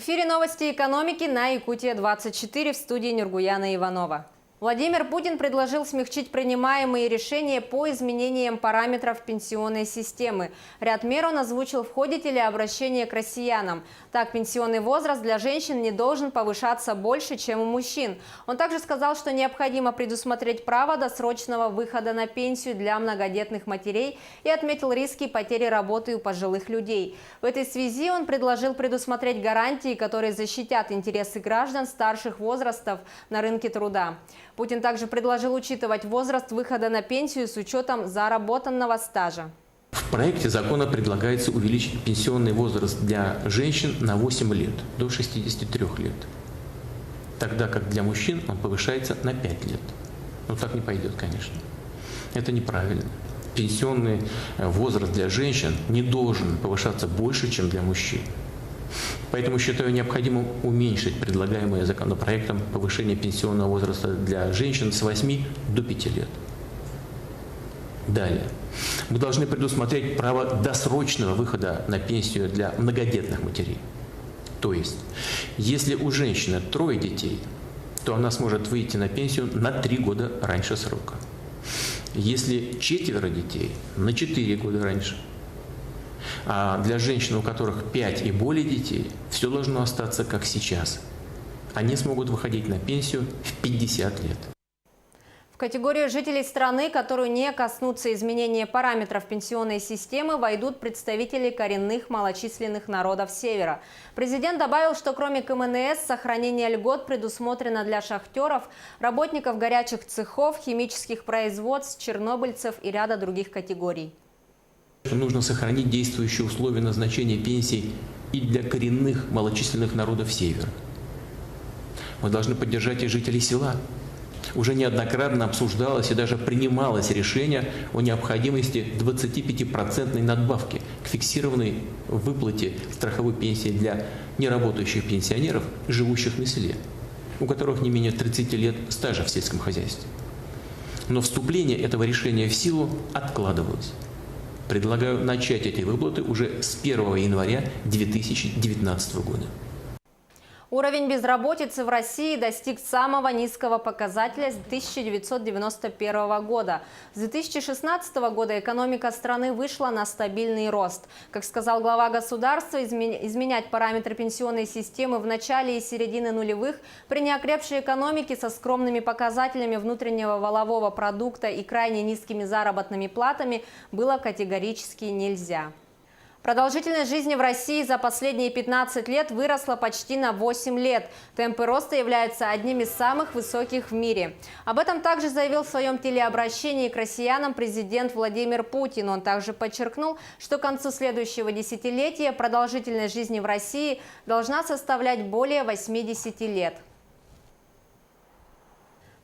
эфире новости экономики на Якутия-24, в студии Нургуяна Иванова. Владимир Путин предложил смягчить принимаемые решения по изменениям параметров пенсионной системы. Ряд мер он озвучил в ходе телеобращения к россиянам. Так, пенсионный возраст для женщин не должен повышаться больше, чем у мужчин. Он также сказал, что необходимо предусмотреть право досрочного выхода на пенсию для многодетных матерей и отметил риски потери работы у пожилых людей. В этой связи он предложил предусмотреть гарантии, которые защитят интересы граждан старших возрастов на рынке труда. Путин также предложил учитывать возраст выхода на пенсию с учетом заработанного стажа. В проекте закона предлагается увеличить пенсионный возраст для женщин на 8 лет, до 63 лет. Тогда как для мужчин он повышается на 5 лет. Но так не пойдет, конечно. Это неправильно. Пенсионный возраст для женщин не должен повышаться больше, чем для мужчин. Поэтому считаю необходимым уменьшить предлагаемое законопроектом повышение пенсионного возраста для женщин с 8 до 5 лет. Далее. Мы должны предусмотреть право досрочного выхода на пенсию для многодетных матерей. То есть, если у женщины 3 детей, то она сможет выйти на пенсию на 3 года раньше срока. Если 4 детей, на 4 года раньше. А для женщин, у которых 5 и более детей, все должно остаться как сейчас. Они смогут выходить на пенсию в 50 лет. В категорию жителей страны, которую не коснутся изменения параметров пенсионной системы, войдут представители коренных малочисленных народов Севера. Президент добавил, что кроме КМНС сохранение льгот предусмотрено для шахтеров, работников горячих цехов, химических производств, чернобыльцев и ряда других категорий. Нужно сохранить действующие условия назначения пенсий и для коренных малочисленных народов Севера. Мы должны поддержать и жителей села. Уже неоднократно обсуждалось и даже принималось решение о необходимости 25% надбавки к фиксированной выплате страховой пенсии для неработающих пенсионеров, живущих на селе, у которых не менее 30 лет стажа в сельском хозяйстве. Но вступление этого решения в силу откладывалось. Предлагаю начать эти выплаты уже с 1 января 2019 года. Уровень безработицы в России достиг самого низкого показателя с 1991 года. С 2016 года экономика страны вышла на стабильный рост. Как сказал глава государства, изменять параметры пенсионной системы в начале и середине нулевых при неокрепшей экономике со скромными показателями внутреннего валового продукта и крайне низкими заработными платами было категорически нельзя. Продолжительность жизни в России за последние 15 лет выросла почти на 8 лет. Темпы роста являются одними из самых высоких в мире. Об этом также заявил в своем телеобращении к россиянам президент Владимир Путин. Он также подчеркнул, что к концу следующего десятилетия продолжительность жизни в России должна составлять более 80 лет.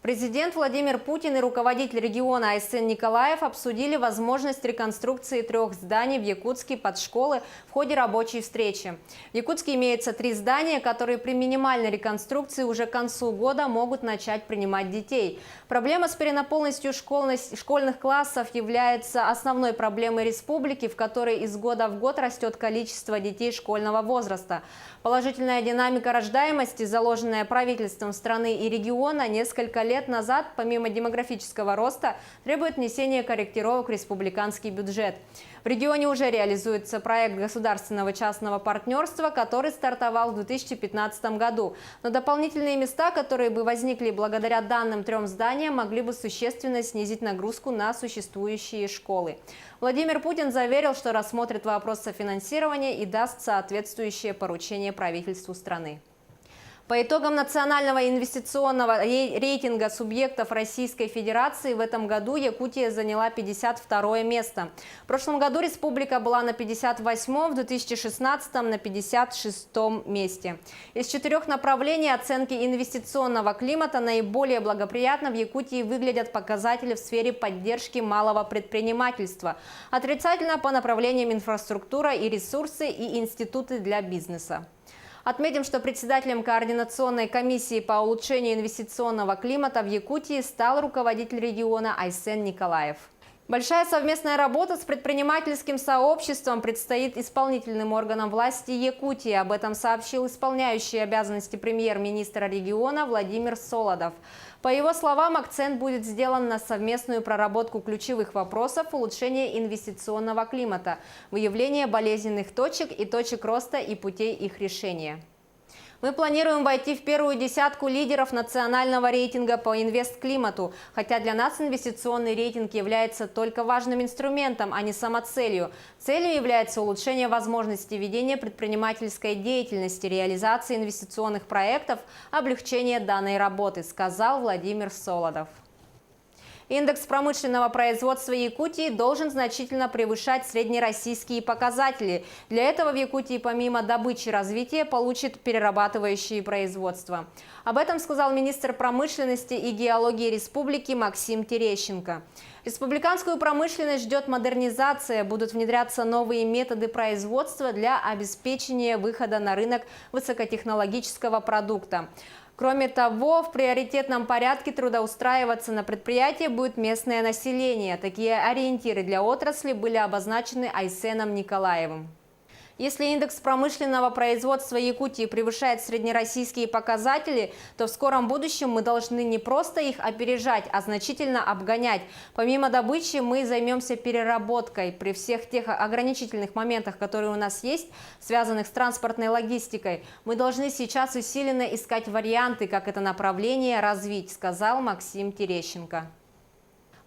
Президент Владимир Путин и руководитель региона Айсен Николаев обсудили возможность реконструкции 3 зданий в Якутске под школы в ходе рабочей встречи. В Якутске имеется 3 здания, которые при минимальной реконструкции уже к концу года могут начать принимать детей. Проблема с перенаполненностью школьных классов является основной проблемой республики, в которой из года в год растет количество детей школьного возраста. Положительная динамика рождаемости, заложенная правительством страны и региона несколько лет назад, помимо демографического роста, требует внесения корректировок в республиканский бюджет. В регионе уже реализуется проект государственного частного партнерства, который стартовал в 2015 году. Но дополнительные места, которые бы возникли благодаря данным 3 зданиям, могли бы существенно снизить нагрузку на существующие школы. Владимир Путин заверил, что рассмотрит вопрос софинансирования и даст соответствующее поручение правительству страны. По итогам национального инвестиционного рейтинга субъектов Российской Федерации в этом году Якутия заняла 52-е место. В прошлом году республика была на 58-м, в 2016-м на 56-м месте. Из 4 направлений оценки инвестиционного климата наиболее благоприятно в Якутии выглядят показатели в сфере поддержки малого предпринимательства. Отрицательно по направлениям инфраструктура и ресурсы и институты для бизнеса. Отметим, что председателем координационной комиссии по улучшению инвестиционного климата в Якутии стал руководитель региона Айсен Николаев. Большая совместная работа с предпринимательским сообществом предстоит исполнительным органам власти Якутии. Об этом сообщил исполняющий обязанности премьер-министра региона Владимир Солодов. По его словам, акцент будет сделан на совместную проработку ключевых вопросов улучшения инвестиционного климата, выявление болезненных точек и точек роста и путей их решения. Мы планируем войти в первую десятку лидеров национального рейтинга по инвестклимату, хотя для нас инвестиционный рейтинг является только важным инструментом, а не самоцелью. Целью является улучшение возможностей ведения предпринимательской деятельности, реализации инвестиционных проектов, облегчение данной работы, сказал Владимир Солодов. Индекс промышленного производства Якутии должен значительно превышать среднероссийские показатели. Для этого в Якутии помимо добычи и развития получит перерабатывающие производства. Об этом сказал министр промышленности и геологии республики Максим Терещенко. Республиканскую промышленность ждет модернизация, будут внедряться новые методы производства для обеспечения выхода на рынок высокотехнологического продукта. Кроме того, в приоритетном порядке трудоустраиваться на предприятии будет местное население. Такие ориентиры для отрасли были обозначены Айсеном Николаевым. Если индекс промышленного производства Якутии превышает среднероссийские показатели, то в скором будущем мы должны не просто их опережать, а значительно обгонять. Помимо добычи мы займемся переработкой. При всех тех ограничительных моментах, которые у нас есть, связанных с транспортной логистикой, мы должны сейчас усиленно искать варианты, как это направление развить, сказал Максим Терещенко.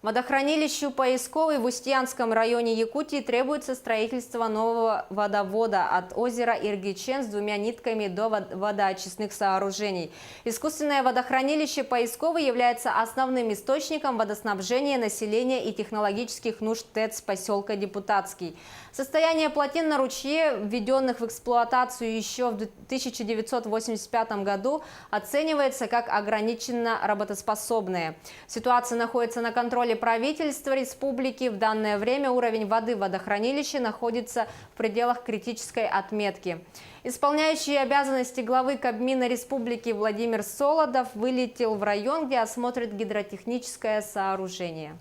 Водохранилищу Поисковой в Устьянском районе Якутии требуется строительство нового водовода от озера Иргичен с 2 нитками до водоочистных сооружений. Искусственное водохранилище Поисковой является основным источником водоснабжения населения и технологических нужд ТЭЦ поселка Депутатский. Состояние плотин на ручье, введенных в эксплуатацию еще в 1985 году, оценивается как ограниченно работоспособное. Ситуация находится на контроле правительства республики. В данное время уровень воды в водохранилище находится в пределах критической отметки. Исполняющий обязанности главы Кабмина республики Владимир Солодов вылетел в район, где осмотрит гидротехническое сооружение.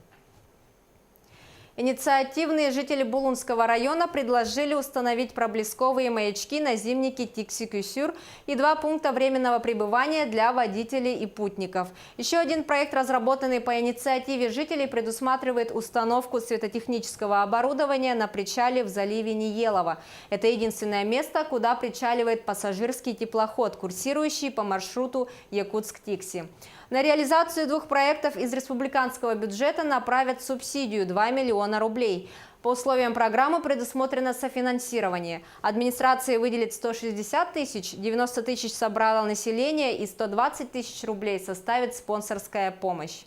Инициативные жители Булунского района предложили установить проблесковые маячки на зимнике Тикси-Кюсюр и 2 пункта временного пребывания для водителей и путников. Еще один проект, разработанный по инициативе жителей, предусматривает установку светотехнического оборудования на причале в заливе Ниелова. Это единственное место, куда причаливает пассажирский теплоход, курсирующий по маршруту Якутск-Тикси. На реализацию 2 проектов из республиканского бюджета направят субсидию – 2 миллиона рублей. По условиям программы предусмотрено софинансирование. Администрация выделит 160 тысяч, 90 тысяч собрало население и 120 тысяч рублей составит спонсорская помощь.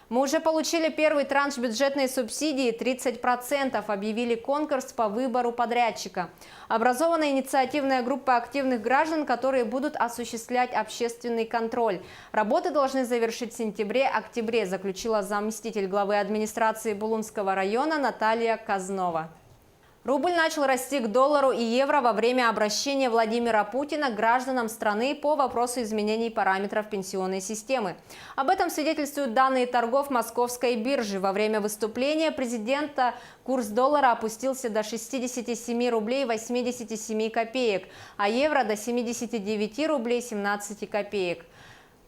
Мы уже получили первый транш бюджетной субсидии, 30%, объявили конкурс по выбору подрядчика. Образована инициативная группа активных граждан, которые будут осуществлять общественный контроль. Работы должны завершить в сентябре-октябре, заключила заместитель главы администрации Булунского района Наталья Казнова. Рубль начал расти к доллару и евро во время обращения Владимира Путина к гражданам страны по вопросу изменений параметров пенсионной системы. Об этом свидетельствуют данные торгов Московской биржи. Во время выступления президента курс доллара опустился до 67 рублей 87 копеек, а евро до 79 рублей 17 копеек.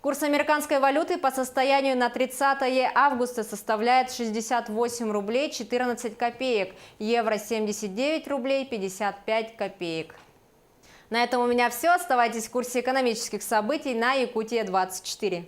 Курс американской валюты по состоянию на 30 августа составляет 68 рублей 14 копеек, евро 79 рублей 55 копеек. На этом у меня все. Оставайтесь в курсе экономических событий на Якутия-24.